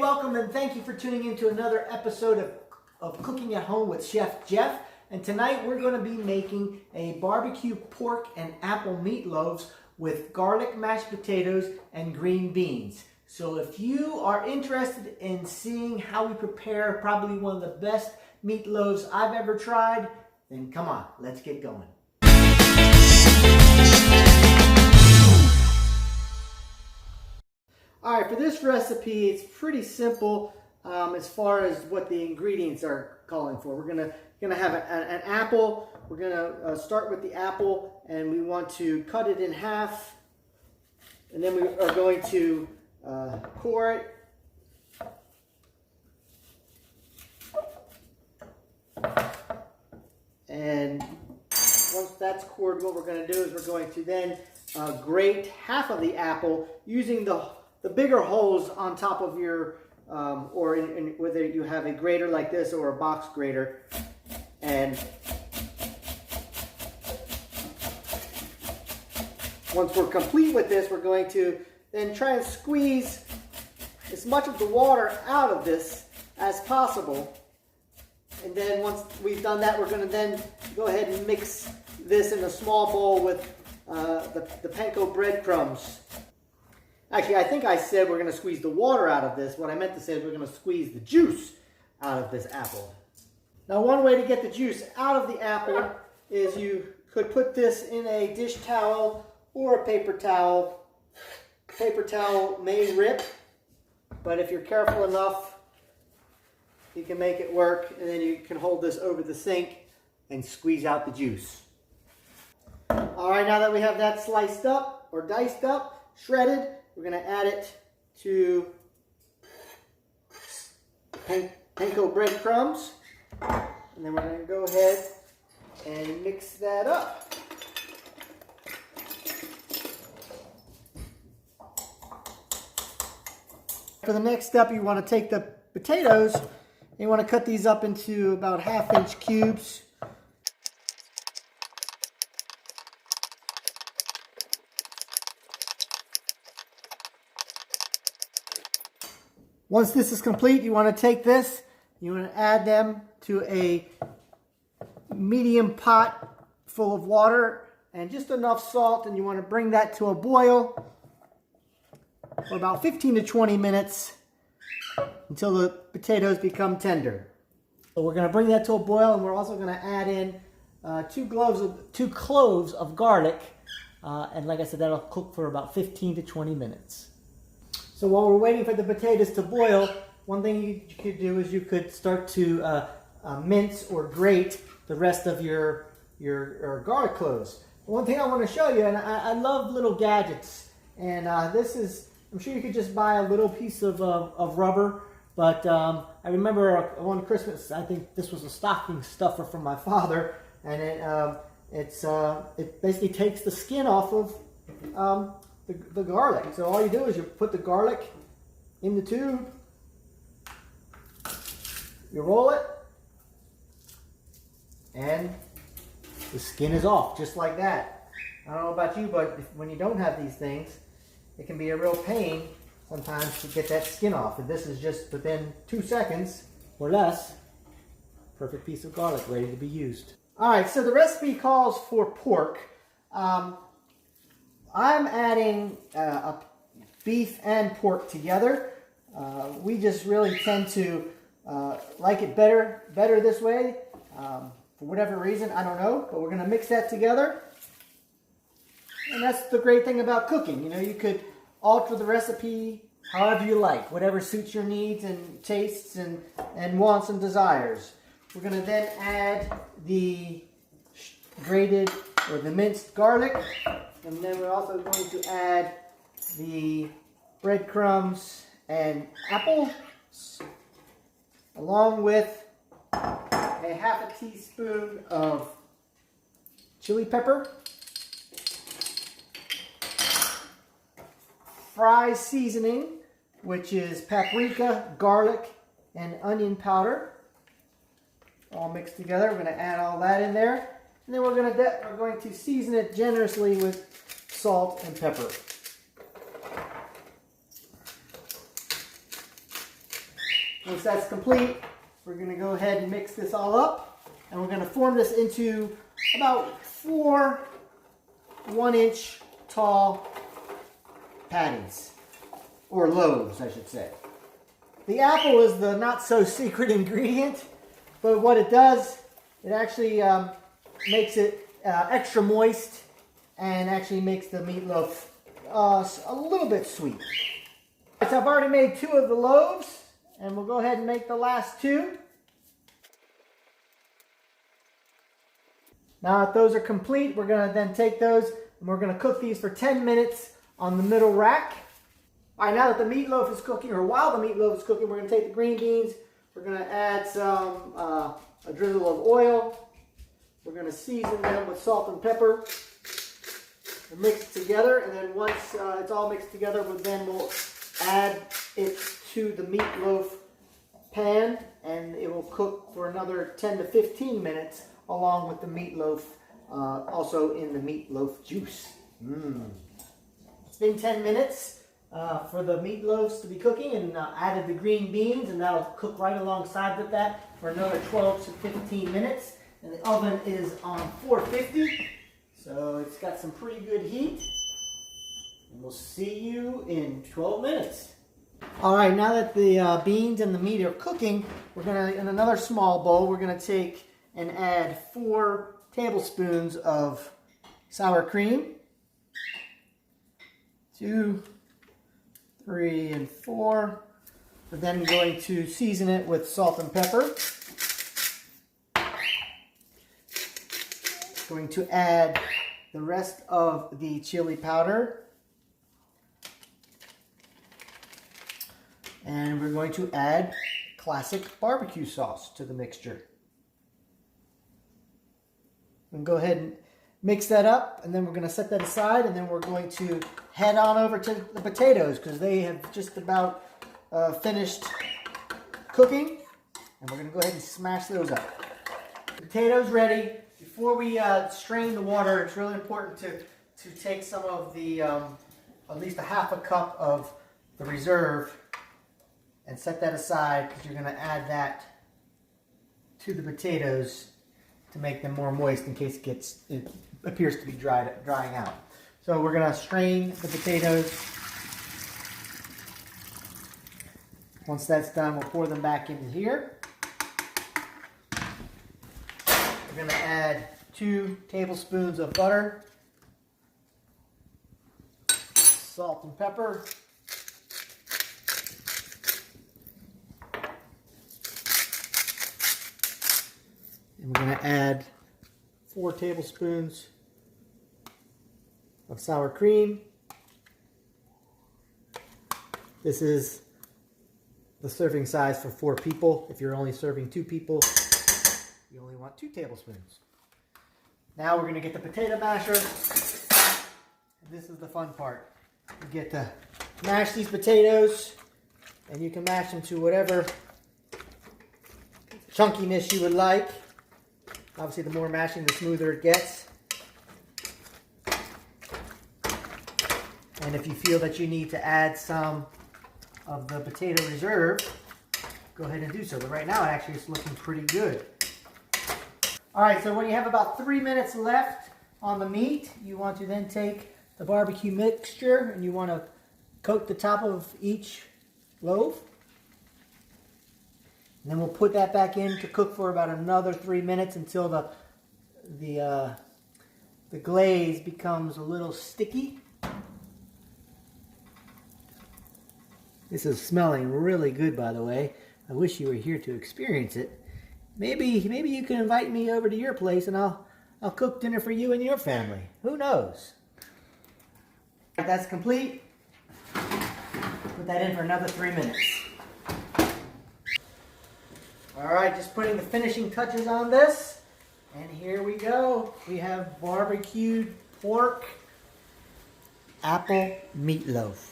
welcome and thank you for tuning in to another episode of Cooking at Home with Chef Jeff. And tonight we're going to be making a barbecue pork and apple meatloaves with garlic mashed potatoes and green beans. So if you are interested in seeing how we prepare probably one of the best meatloaves I've ever tried, then come on, let's get going. Alright, for this recipe, it's pretty simple as far as what the ingredients are calling for. We're gonna have an apple. We're gonna start with the apple, and we want to cut it in half, and then we are going to core it. And once that's cored, what we're going to do is we're going to then grate half of the apple using the bigger holes on top of your, or whether you have a grater like this or a box grater. And once we're complete with this, we're going to then try and squeeze as much of the water out of this as possible. And then once we've done that, we're going to then go ahead and mix this in a small bowl with the Panko Breadcrumbs. Actually, I think I said we're going to squeeze the water out of this. What I meant to say is we're going to squeeze the juice out of this apple. Now, one way to get the juice out of the apple is you could put this in a dish towel or a paper towel. Paper towel may rip, but if you're careful enough, you can make it work, and then you can hold this over the sink and squeeze out the juice. All right, now that we have that sliced up or diced up, shredded, we're going to add it to Panko Breadcrumbs, and then we're going to go ahead and mix that up. For the next step, you want to take the potatoes. You want to cut these up into about 1/2-inch cubes. Once this is complete, you want to take this, you want to add them to a medium pot full of water and just enough salt, and you want to bring that to a boil for about 15 to 20 minutes. Until the potatoes become tender. So we're going to bring that to a boil, and we're also going to add in two cloves of garlic, and like I said, that'll cook for about 15 to 20 minutes. So while we're waiting for the potatoes to boil, one thing you could do is you could start to mince or grate the rest of your garlic cloves. One thing I want to show you, and I love little gadgets, and this is, I'm sure you could just buy a little piece of rubber. But I remember one Christmas, I think this was a stocking stuffer from my father, and it basically takes the skin off of the garlic. So all you do is you put the garlic in the tube, you roll it, and the skin is off, just like that. I don't know about you, but when you don't have these things, it can be a real pain sometimes to get that skin off. And this is just within 2 seconds or less, perfect piece of garlic ready to be used. All right, so the recipe calls for pork. I'm adding beef and pork together. We just really tend to like it better this way. For whatever reason, I don't know, but we're gonna mix that together. And that's the great thing about cooking. You know, you could alter the recipe however you like, whatever suits your needs and tastes and wants and desires. We're going to then add the grated or the minced garlic, and then we're also going to add the breadcrumbs and apple, along with a 1/2 teaspoon of chili pepper, fry seasoning, which is paprika, garlic, and onion powder, all mixed together. We're going to add all that in there, and then we're going to season it generously with salt and pepper. Once that's complete, we're going to go ahead and mix this all up. And we're going to form this into about 4 1-inch tall patties. Or loaves, I should say. The apple is the not so secret ingredient. But what it does, it actually makes it extra moist. And actually makes the meatloaf a little bit sweet. So I've already made 2 of the loaves. And we'll go ahead and make the last 2. Now that those are complete, we're going to then take those and we're going to cook these for 10 minutes on the middle rack. All right, now that the meatloaf is cooking, or while the meatloaf is cooking, we're going to take the green beans. We're going to add some, a drizzle of oil. We're going to season them with salt and pepper. And mix it together, and then once it's all mixed together, we'll add it to the meatloaf pan, and it will cook for another 10 to 15 minutes along with the meatloaf, also in the meatloaf juice. It's been 10 minutes for the meatloaves to be cooking, and added the green beans, and that'll cook right alongside with that for another 12 to 15 minutes. And the oven is on 450, so it's got some pretty good heat. And we'll see you in 12 minutes. All right, now that the beans and the meat are cooking, we're gonna, in another small bowl, we're gonna take and add 4 tablespoons of sour cream. 2, 3, and 4. We're then going to season it with salt and pepper. Going to add the rest of the chili powder. And we're going to add classic barbecue sauce to the mixture. And go ahead and mix that up, and then we're going to set that aside, and then we're going to head on over to the potatoes because they have just about finished cooking. And we're going to go ahead and smash those up. The potatoes ready. Before we strain the water, it's really important to take some of the, at least a half a cup of the reserve, and set that aside because you're going to add that to the potatoes to make them more moist in case it appears to be drying out. So we're going to strain the potatoes. Once that's done, we'll pour them back into here. We're going to add 2 tablespoons of butter, salt and pepper, and we're going to add 4 tablespoons of sour cream. This is the serving size for 4 people. If you're only serving 2 people, you only want 2 tablespoons. Now we're going to get the potato masher. And this is the fun part. You get to mash these potatoes, and you can mash them to whatever chunkiness you would like. Obviously, the more mashing, the smoother it gets. And if you feel that you need to add some of the potato reserve, go ahead and do so. But right now, it actually is looking pretty good. All right, so when you have about 3 minutes left on the meat, you want to then take the barbecue mixture and you want to coat the top of each loaf. And then we'll put that back in to cook for about another 3 minutes until the glaze becomes a little sticky. This is smelling really good, by the way. I wish you were here to experience it. Maybe you can invite me over to your place and I'll cook dinner for you and your family. Who knows? That's complete. Put that in for another 3 minutes. All right, just putting the finishing touches on this. And here we go. We have barbecued pork apple meatloaf.